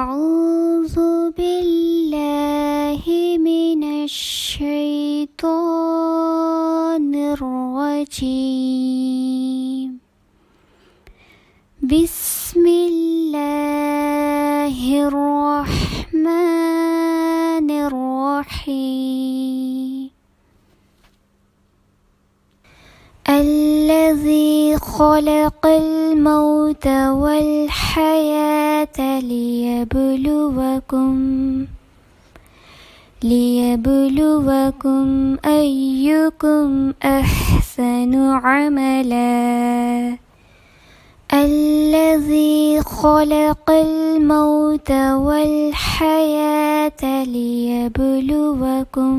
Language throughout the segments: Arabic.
أعوذ بالله من الشيطان الرجيم. بسم الله الرحمن الرحيم. الذي خلق الموت والحياة ليبلوكم أيكم أحسن عملا. الذي خلق الموت والحياة ليبلوكم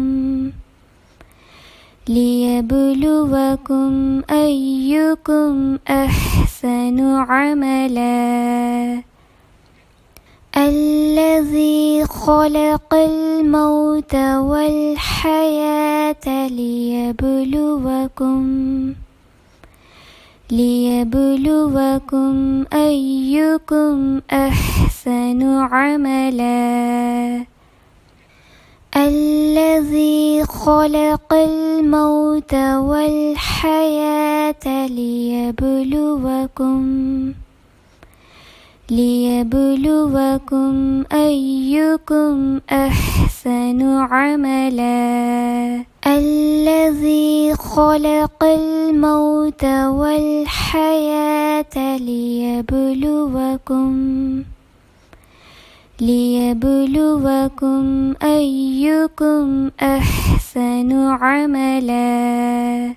أيكم أحسن عملا. الذي خلق الموت والحياة ليبلوكم أيكم أحسن عملا. الذي خلق الموت والحياة ليبلوكم أيكم أحسن عملا. الذي خلق الموت والحياة ليبلوكم أيكم أحسن عملا.